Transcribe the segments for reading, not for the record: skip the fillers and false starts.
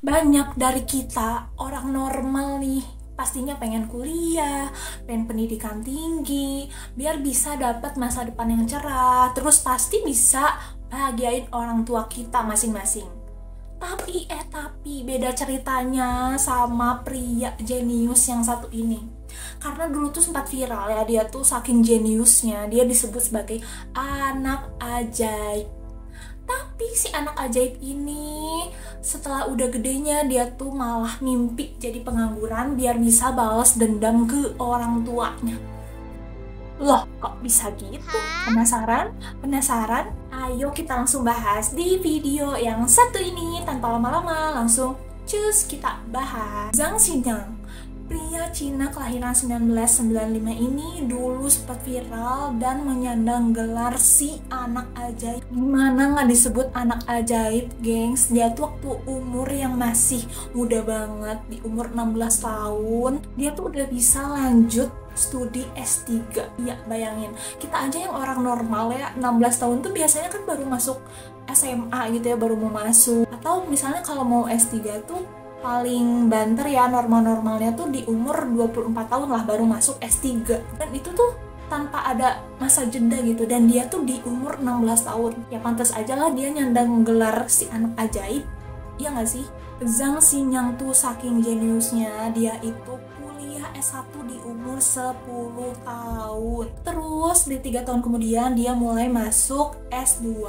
Banyak dari kita orang normal nih pastinya pengen kuliah, pengen pendidikan tinggi, biar bisa dapat masa depan yang cerah, terus pasti bisa bahagiain orang tua kita masing-masing. Tapi beda ceritanya sama pria jenius yang satu ini. Karena dulu tuh sempat viral ya, dia tuh saking jeniusnya, dia disebut sebagai anak ajaib. Tapi si anak ajaib ini setelah udah gedenya dia tuh malah mimpi jadi pengangguran biar bisa balas dendam ke orang tuanya. Loh, kok bisa gitu? Penasaran? Penasaran? Ayo kita langsung bahas di video yang satu ini. Tanpa lama-lama, langsung cus kita bahas. Zhang Xinyang, pria Cina kelahiran 1995 ini dulu sempat viral dan menyandang gelar si anak ajaib. Gimana nggak disebut anak ajaib, gengs? Dia tuh waktu umur yang masih muda banget, di umur 16 tahun, dia tuh udah bisa lanjut studi S3. Ya bayangin, kita aja yang orang normal ya 16 tahun tuh biasanya kan baru masuk SMA gitu ya, baru mau masuk. Atau misalnya kalau mau S3 tuh paling banter ya, normal-normalnya tuh di umur 24 tahun lah baru masuk S3. Dan itu tuh tanpa ada masa jeda gitu, dan dia tuh di umur 16 tahun. Ya pantas aja lah dia nyandang gelar si anak ajaib, iya gak sih? Zhang Xinyang tuh saking jeniusnya, dia itu kuliah S1 di umur 10 tahun. Terus di 3 tahun kemudian dia mulai masuk S2,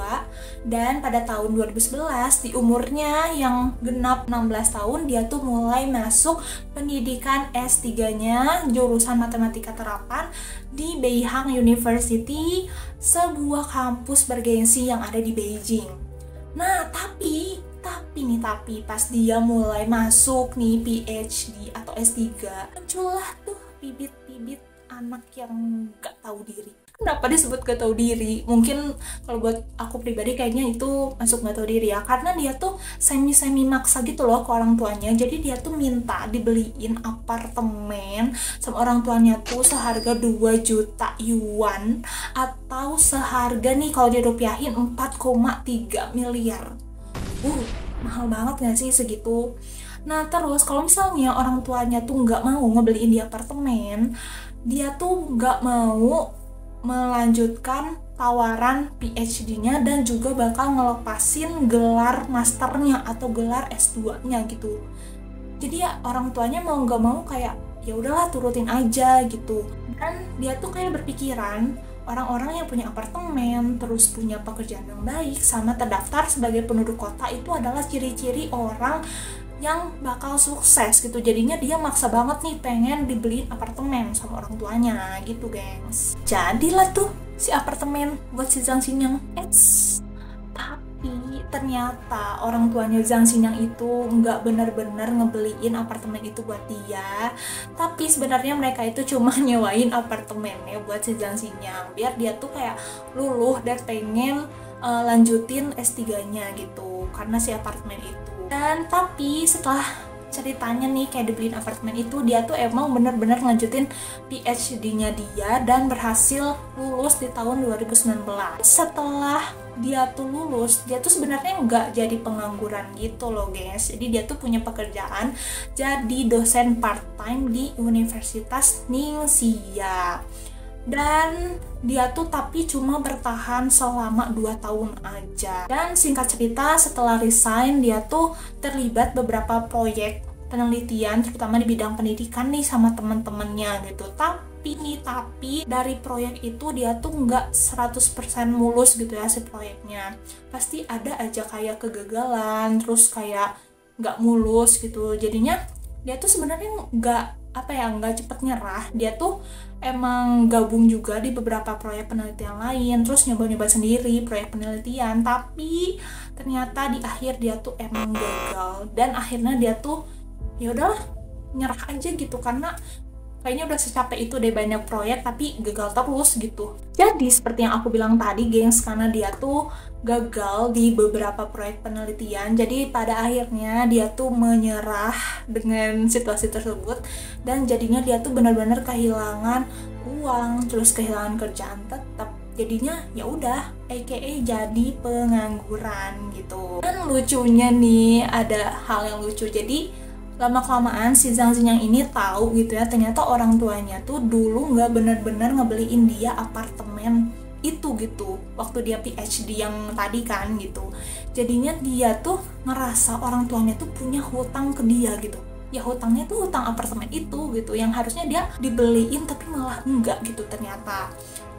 dan pada tahun 2011 di umurnya yang genap 16 tahun dia tuh mulai masuk pendidikan S3-nya jurusan matematika terapan di Beihang University, sebuah kampus bergengsi yang ada di Beijing. Nah, tapi pas dia mulai masuk nih PhD atau S3, muncullah tuh bibit-bibit anak yang gak tahu diri. Kenapa disebut gak tahu diri? Mungkin kalau buat aku pribadi kayaknya itu masuk gak tahu diri ya, karena dia tuh semi maksa gitu loh ke orang tuanya. Jadi dia tuh minta dibeliin apartemen sama orang tuanya tuh seharga 2 juta yuan, atau seharga nih kalau dirupiahin 4,3 miliar. Mahal banget gak sih segitu? Nah terus kalau misalnya orang tuanya tuh nggak mau ngebeliin di apartemen, dia tuh nggak mau melanjutkan tawaran PhD-nya dan juga bakal ngelepasin gelar masternya atau gelar S2-nya gitu. Jadi ya orang tuanya mau nggak mau kayak ya udahlah turutin aja gitu. Dan dia tuh kayak berpikiran orang-orang yang punya apartemen, terus punya pekerjaan yang baik, sama terdaftar sebagai penduduk kota itu adalah ciri-ciri orang yang bakal sukses gitu. Jadinya dia maksa banget nih pengen dibeliin apartemen sama orang tuanya gitu, gengs. Jadilah tuh si apartemen buat si Zhang Xinyang. Tapi ternyata orang tuanya Zhang Xinyang itu nggak benar-benar ngebeliin apartemen itu buat dia. Tapi sebenarnya mereka itu cuma nyewain apartemennya buat si Zhang Xinyang biar dia tuh kayak luluh dan pengen lanjutin S3-nya gitu karena si apartemen itu. Dan tapi setelah ceritanya nih kayak dibeliin apartemen itu, dia tuh emang bener-bener ngelanjutin PhD-nya dia dan berhasil lulus di tahun 2019. Setelah dia tuh lulus, dia tuh sebenarnya nggak jadi pengangguran gitu loh guys. Jadi dia tuh punya pekerjaan jadi dosen part-time di Universitas Ningxia. Dan dia tuh tapi cuma bertahan selama 2 tahun aja. Dan singkat cerita setelah resign dia tuh terlibat beberapa proyek penelitian terutama di bidang pendidikan nih sama teman-temannya gitu. Tapi dari proyek itu dia tuh nggak 100% mulus gitu ya si proyeknya. Pasti ada aja kayak kegagalan, terus kayak nggak mulus gitu. Jadinya dia tuh sebenarnya nggak cepet nyerah. Dia tuh emang gabung juga di beberapa proyek penelitian lain, terus nyoba-nyoba sendiri proyek penelitian, tapi ternyata di akhir dia tuh emang gagal. Dan akhirnya dia tuh ya udahlah nyerah aja gitu, karena kayaknya udah secapek itu deh banyak proyek tapi gagal terus gitu. Jadi seperti yang aku bilang tadi gengs, karena dia tuh gagal di beberapa proyek penelitian, jadi pada akhirnya dia tuh menyerah dengan situasi tersebut, dan jadinya dia tuh benar-benar kehilangan uang, terus kehilangan kerjaan tetap, jadinya ya udah aka jadi pengangguran gitu. Dan lucunya nih, ada hal yang lucu. Jadi lama-kelamaan si Zhang Xinyang ini tahu gitu ya, ternyata orang tuanya tuh dulu nggak bener-bener ngebeliin dia apartemen itu gitu waktu dia PhD yang tadi kan gitu. Jadinya dia tuh ngerasa orang tuanya tuh punya hutang ke dia gitu. Ya hutangnya tuh hutang apartemen itu gitu, yang harusnya dia dibeliin tapi malah enggak gitu ternyata.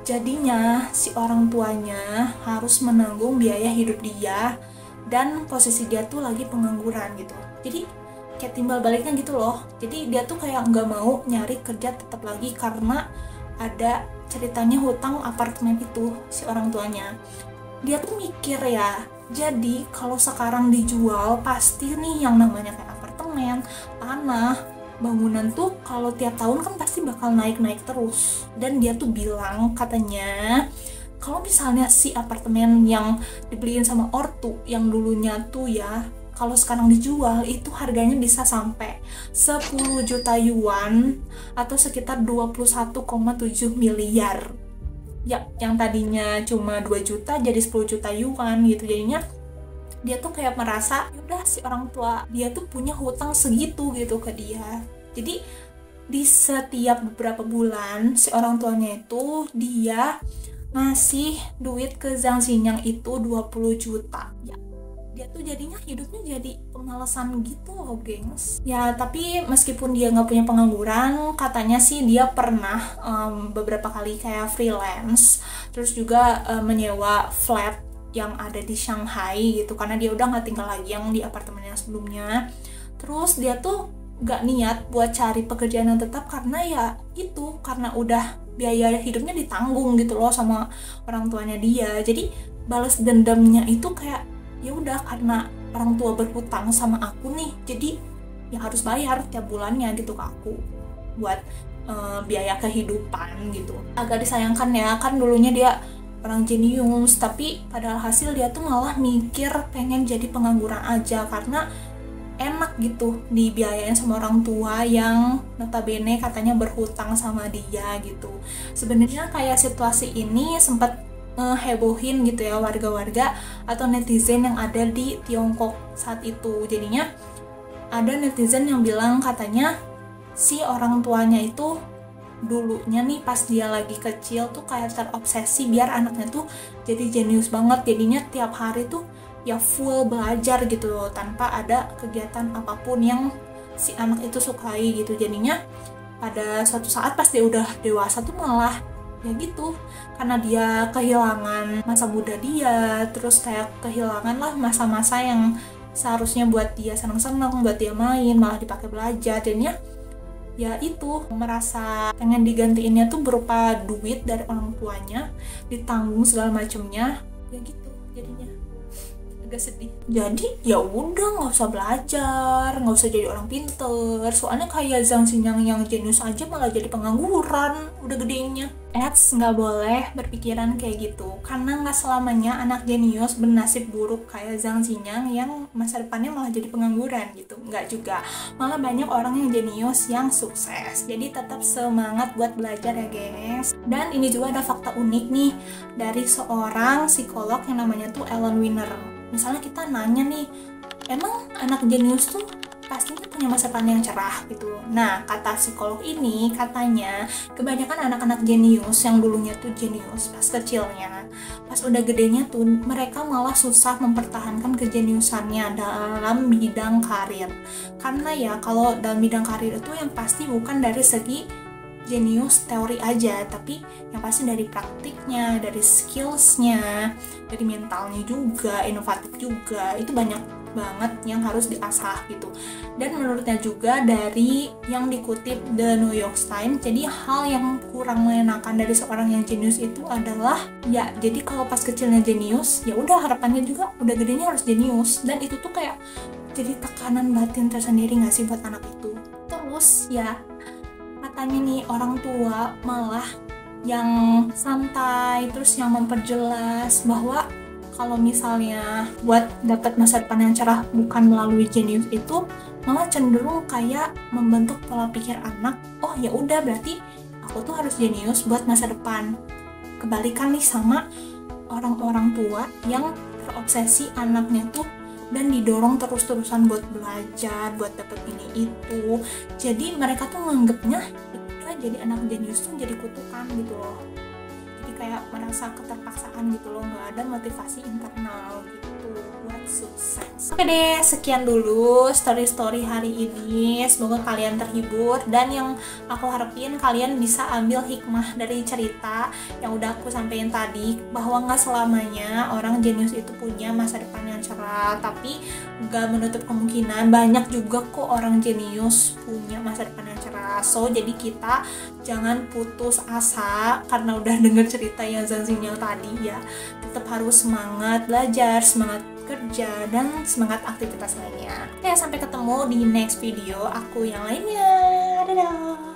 Jadinya si orang tuanya harus menanggung biaya hidup dia, dan posisi dia tuh lagi pengangguran gitu. Jadi kayak timbal baliknya gitu loh. Jadi dia tuh kayak nggak mau nyari kerja tetap lagi karena ada ceritanya hutang apartemen itu si orang tuanya. Dia tuh mikir ya, jadi kalau sekarang dijual pasti nih yang namanya kayak apartemen, tanah, bangunan tuh kalau tiap tahun kan pasti bakal naik-naik terus. Dan dia tuh bilang katanya kalau misalnya si apartemen yang dibeliin sama ortu yang dulunya tuh ya, kalau sekarang dijual itu harganya bisa sampai 10 juta yuan atau sekitar 21,7 miliar. Ya, yang tadinya cuma 2 juta jadi 10 juta yuan gitu. Jadinya dia tuh kayak merasa yaudah si orang tua dia tuh punya hutang segitu gitu ke dia. Jadi di setiap beberapa bulan si orang tuanya itu dia ngasih duit ke Zhang Xinyang itu 20 juta. Ya, dia tuh jadinya hidupnya jadi pemalasan gitu loh gengs. Ya tapi meskipun dia nggak punya pengangguran, katanya sih dia pernah beberapa kali kayak freelance, terus juga menyewa flat yang ada di Shanghai gitu, karena dia udah nggak tinggal lagi yang di apartemen yang sebelumnya. Terus dia tuh nggak niat buat cari pekerjaan yang tetap karena ya itu, karena udah biaya hidupnya ditanggung gitu loh sama orang tuanya dia. Jadi balas dendamnya itu kayak ya udah, karena orang tua berhutang sama aku nih, jadi ya harus bayar tiap bulannya gitu ke aku buat biaya kehidupan gitu. Agak disayangkan ya, kan dulunya dia orang jenius, tapi padahal hasil dia tuh malah mikir pengen jadi pengangguran aja karena enak gitu dibiayain sama orang tua yang notabene katanya berhutang sama dia gitu. Sebenarnya kayak situasi ini sempat hebohin gitu ya warga-warga atau netizen yang ada di Tiongkok saat itu. Jadinya ada netizen yang bilang katanya si orang tuanya itu dulunya nih pas dia lagi kecil tuh kayak terobsesi biar anaknya tuh jadi jenius banget. Jadinya tiap hari tuh ya full belajar gitu loh, tanpa ada kegiatan apapun yang si anak itu sukai gitu. Jadinya pada suatu saat pas dia udah dewasa tuh malah ya gitu, karena dia kehilangan masa muda dia, terus kayak kehilangan lah masa-masa yang seharusnya buat dia seneng-seneng, buat dia main, malah dipakai belajar. Jadinya ya itu, merasa pengen digantiinnya tuh berupa duit dari orang tuanya, ditanggung segala macemnya, ya gitu jadinya. Agak sedih. Jadi ya udah, nggak usah belajar, nggak usah jadi orang pinter. Soalnya kayak Zhang Xinyang yang jenius aja malah jadi pengangguran udah gedenya. Nggak boleh berpikiran kayak gitu, karena nggak selamanya anak jenius bernasib buruk kayak Zhang Xinyang yang masa depannya malah jadi pengangguran gitu. Nggak juga, malah banyak orang yang jenius yang sukses. Jadi tetap semangat buat belajar ya gengs. Dan ini juga ada fakta unik nih dari seorang psikolog yang namanya tuh Ellen Wiener. Misalnya kita nanya nih, emang anak jenius tuh pastinya punya masa depan yang cerah gitu. Nah, kata psikolog ini katanya kebanyakan anak-anak jenius yang dulunya tuh jenius pas kecilnya, pas udah gedenya tuh mereka malah susah mempertahankan kejeniusannya dalam bidang karir. Karena ya kalau dalam bidang karir itu yang pasti bukan dari segi jenius teori aja, tapi yang pasti dari praktiknya, dari skillsnya, dari mentalnya juga, inovatif juga, itu banyak banget yang harus diasah gitu. Dan menurutnya juga dari yang dikutip The New York Times, jadi hal yang kurang mengenakan dari seorang yang jenius itu adalah ya, jadi kalau pas kecilnya jenius, ya udah harapannya juga udah gedenya harus jenius, dan itu tuh kayak jadi tekanan batin tersendiri nggak sih buat anak itu. Terus ya katanya nih orang tua malah yang santai, terus yang memperjelas bahwa kalau misalnya buat dapat masa depan yang cerah bukan melalui jenius itu, malah cenderung kayak membentuk pola pikir anak, oh ya udah berarti aku tuh harus jenius buat masa depan. kebalikan nih sama orang-orang tua yang terobsesi anaknya tuh dan didorong terus-terusan buat belajar, buat dapet ini itu. Jadi mereka tuh nganggepnya jadi anak jenius tuh jadi kutukan gitu loh. Jadi kayak merasa keterpaksaan gitu loh, nggak ada motivasi internal gitu buat sukses. Oke deh, sekian dulu story-story hari ini. Semoga kalian terhibur, dan yang aku harapin kalian bisa ambil hikmah dari cerita yang udah aku sampaikan tadi, bahwa nggak selamanya orang jenius itu punya masa depan yang cerah, tapi nggak menutup kemungkinan banyak juga kok orang jenius punya masa depan yang cerah. So jadi kita jangan putus asa karena udah denger cerita yang Zan Sinyal tadi ya. Tetap harus semangat belajar, semangat kerja, dan semangat aktivitas lainnya. Oke, sampai ketemu di next video aku yang lainnya. Dadah!